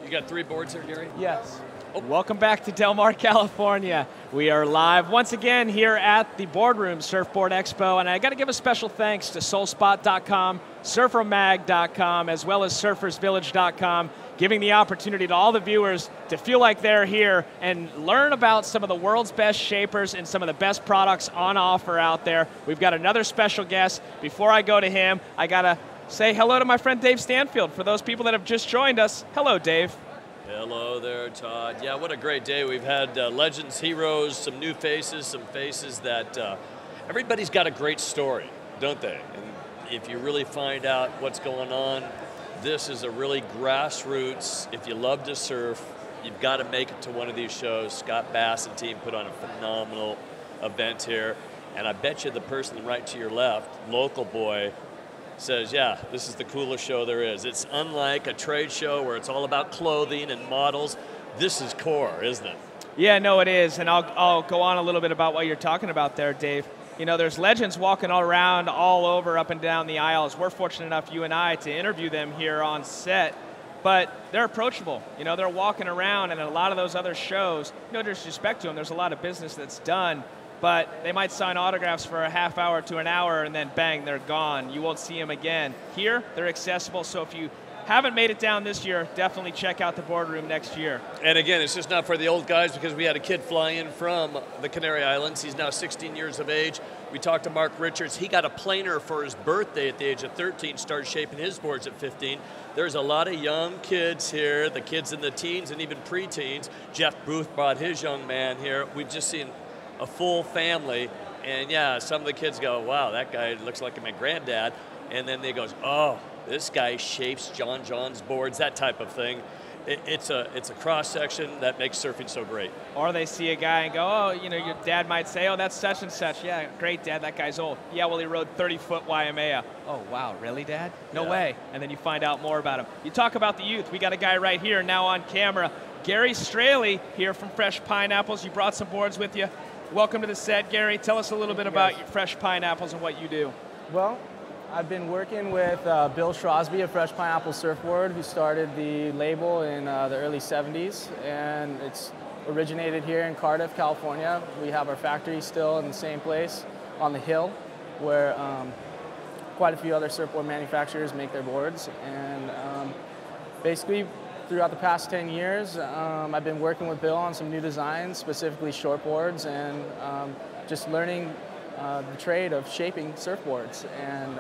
You got 3 boards here, Gary? Yes. Oh. Welcome back to Del Mar, California. We are live once again here at the Boardroom Surfboard Expo, and I got to give a special thanks to Solspot.com, SurferMag.com, as well as SurfersVillage.com, giving the opportunity to all the viewers to feel like they're here and learn about some of the world's best shapers and some of the best products on offer out there. We've got another special guest. Before I go to him, I got to say hello to my friend Dave Stanfield. For those people that have just joined us, hello, Dave. Hello there, Todd. Yeah, what a great day. We've had legends, heroes, some new faces, some faces that everybody's got a great story, don't they? And if you really find out what's going on, this is a really grassroots. If you love to surf, you've got to make it to one of these shows. Scott Bass and team put on a phenomenal event here. And I bet you the person right to your left, local boy, says, yeah, this is the coolest show there is. It's unlike a trade show where it's all about clothing and models. This is core, isn't it? Yeah, no, it is. And I'll go on a little bit about what you're talking about there, Dave. You know, there's legends walking all around, all over, up and down the aisles. We're fortunate enough, you and I, to interview them here on set. But they're approachable. You know, they're walking around, and at a lot of those other shows, no disrespect to them, there's a lot of business that's done. But they might sign autographs for a half hour to an hour, and then bang, they're gone. You won't see them again. Here, they're accessible, so if you haven't made it down this year, definitely check out the Boardroom next year. And again, it's just not for the old guys, because we had a kid fly in from the Canary Islands. He's now 16 years of age. We talked to Mark Richards. He got a planer for his birthday at the age of 13, started shaping his boards at 15. There's a lot of young kids here, the kids in the teens and even preteens. Jeff Booth brought his young man here. We've just seen a full family, and yeah, some of the kids go, wow, that guy looks like my granddad, and then they goes, oh, this guy shapes John's boards, that type of thing. It's a cross-section that makes surfing so great. Or they see a guy and go, oh, you know, your dad might say, oh, that's such and such. Yeah, great, Dad, that guy's old. Yeah, well, he rode 30-foot Waimea. Oh, wow, really, Dad? No way. And then you find out more about him. You talk about the youth. We got a guy right here now on camera, Gary Straley here from Fresh Pineapples. You brought some boards with you. Welcome to the set, Gary. Tell us a little bit about your Fresh Pineapples and what you do. Well, I've been working with Bill Shrosby of Fresh Pineapple Surfboard, who started the label in the early 70s, and it's originated here in Cardiff, California. We have our factory still in the same place on the hill, where quite a few other surfboard manufacturers make their boards. And basically, throughout the past 10 years, I've been working with Bill on some new designs, specifically shortboards, and just learning the trade of shaping surfboards. And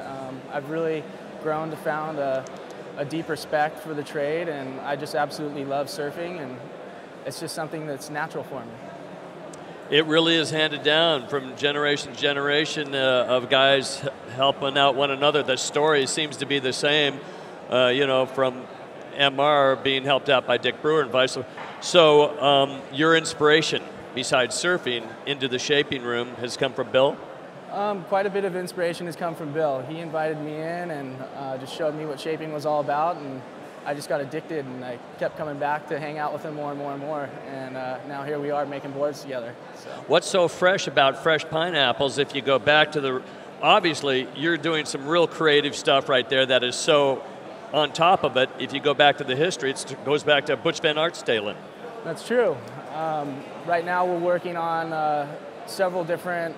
I've really grown to found a deep respect for the trade, and I just absolutely love surfing, and it's just something that's natural for me. It really is handed down from generation to generation of guys helping out one another. The story seems to be the same, you know, from MR being helped out by Dick Brewer and vice versa. So your inspiration, besides surfing, into the shaping room has come from Bill? Quite a bit of inspiration has come from Bill. He invited me in and just showed me what shaping was all about, and I just got addicted, and I kept coming back to hang out with him more and more and more, and now here we are making boards together. So. What's so fresh about Fresh Pineapples, if you go back to the, obviously you're doing some real creative stuff right there that is so on top of it. If you go back to the history, it goes back to Butch Van Aertstelen. That's true. Right now we're working on several different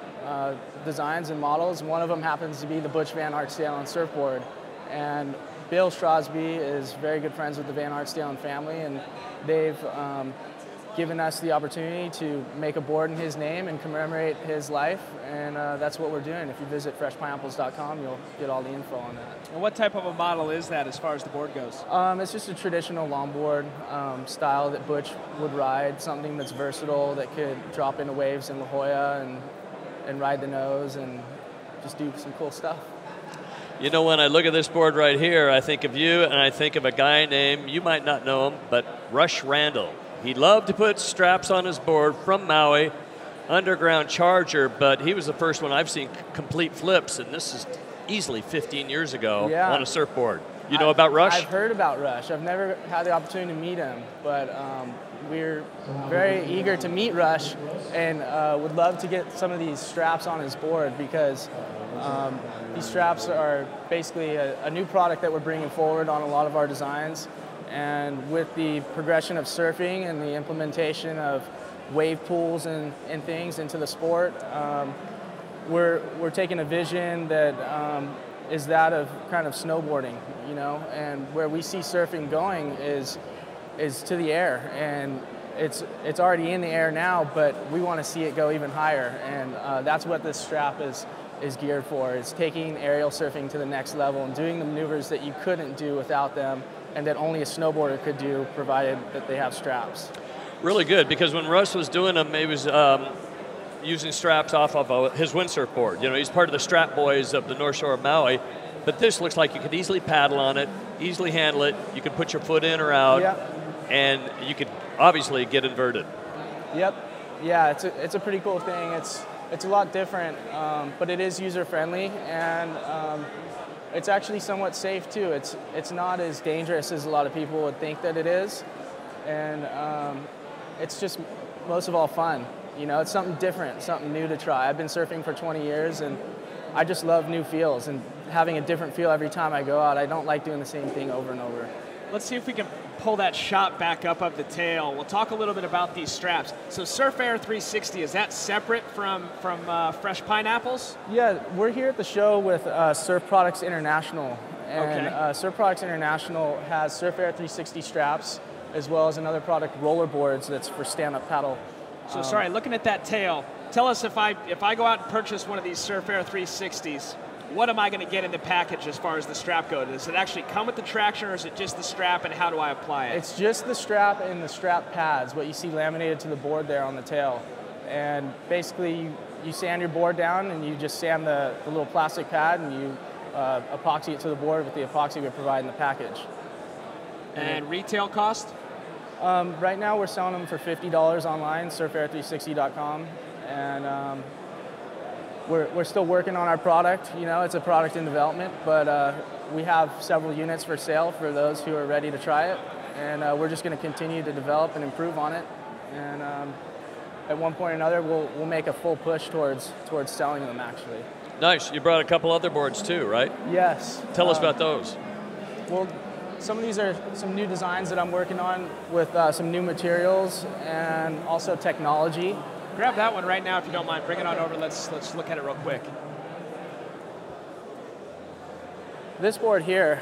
designs and models. One of them happens to be the Butch Van Aertstelen surfboard. And Bill Shrosby is very good friends with the Van Aertstelen family, and they've given us the opportunity to make a board in his name and commemorate his life, and that's what we're doing. If you visit freshpineapples.com, you'll get all the info on that. And what type of a model is that as far as the board goes? It's just a traditional longboard style that Butch would ride, something that's versatile, that could drop into waves in La Jolla and ride the nose and just do some cool stuff. You know, when I look at this board right here, I think of you, and I think of a guy named, you might not know him, but Rush Randall. He loved to put straps on his board from Maui, underground charger, but he was the first one I've seen complete flips, and this is easily 15 years ago on a surfboard. You know about Rush? I've heard about Rush. I've never had the opportunity to meet him, but we're very eager to meet Rush, and would love to get some of these straps on his board, because these straps are basically a new product that we're bringing forward on a lot of our designs, And with the progression of surfing and the implementation of wave pools and things into the sport, we're taking a vision that is that of kind of snowboarding, you know, and where we see surfing going is to the air, and it's already in the air now, but we want to see it go even higher, and that's what this strap is geared for. It's taking aerial surfing to the next level and doing the maneuvers that you couldn't do without them, and that only a snowboarder could do, provided that they have straps. Really good, because when Russ was doing them, he was using straps off of his windsurf board. You know, he's part of the strap boys of the North Shore of Maui, but this looks like you could easily paddle on it, easily handle it. You could put your foot in or out, and you could obviously get inverted. Yep. Yeah, it's a pretty cool thing. It's a lot different, but it is user friendly, and it's actually somewhat safe too. It's not as dangerous as a lot of people would think that it is, and it's just most of all fun. You know, it's something different, something new to try. I've been surfing for 20 years, and I just love new feels and having a different feel every time I go out. I don't like doing the same thing over and over. Let's see if we can pull that shot back up of the tail. We'll talk a little bit about these straps. So Surf Air 360, is that separate from Fresh Pineapples? Yeah, we're here at the show with Surf Products International. And Surf Products International has Surf Air 360 straps, as well as another product, Rollerboards, that's for stand-up paddle. So sorry, looking at that tail, tell us if I go out and purchase one of these Surf Air 360s, what am I going to get in the package as far as the strap goes? Does it actually come with the traction, or is it just the strap, and how do I apply it? It's just the strap and the strap pads, what you see laminated to the board there on the tail. And basically, you sand your board down, and you just sand the little plastic pad, and you epoxy it to the board with the epoxy we provide in the package. And retail cost? Right now, we're selling them for $50 online, surfair360.com, and we're still working on our product. You know, it's a product in development, but we have several units for sale for those who are ready to try it, and we're just going to continue to develop and improve on it. And at one point or another, we'll make a full push towards selling them. Actually. Nice. You brought a couple other boards too, right? Yes. Tell us about those. Well, some of these are some new designs that I'm working on with some new materials and also technology. Grab that one right now if you don't mind. Bring it on over. Let's look at it real quick. This board here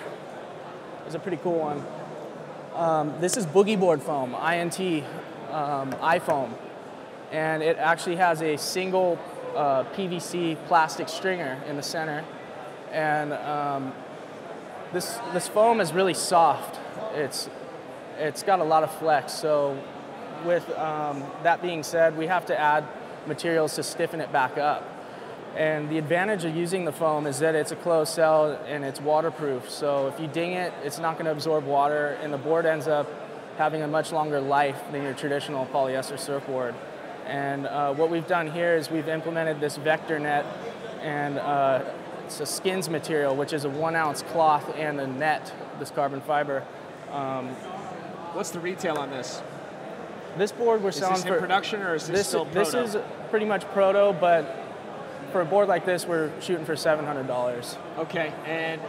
is a pretty cool one. This is Boogie Board Foam, INT iFoam, and it actually has a single PVC plastic stringer in the center, and this foam is really soft. It's got a lot of flex, so with that being said, we have to add materials to stiffen it back up. And the advantage of using the foam is that it's a closed cell and it's waterproof. So if you ding it, it's not going to absorb water, and the board ends up having a much longer life than your traditional polyester surfboard. And what we've done here is we've implemented this vector net, and it's a skins material, which is a 1 ounce cloth and a net, this carbon fiber. What's the retail on this? This board we're selling for... Is this in production, or is this still proto? This is pretty much proto, but for a board like this, we're shooting for $700. Okay, and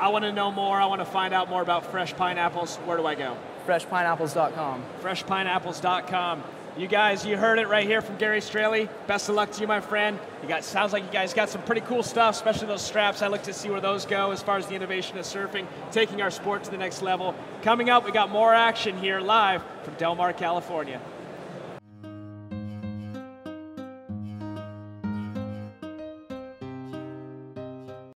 I want to know more. I want to find out more about Fresh Pineapples. Where do I go? FreshPineapples.com. FreshPineapples.com. You guys, you heard it right here from Gary Straley. Best of luck to you, my friend. Sounds like you guys got some pretty cool stuff, especially those straps. I look to see where those go as far as the innovation of surfing, taking our sport to the next level. Coming up, we got more action here live from Del Mar, California.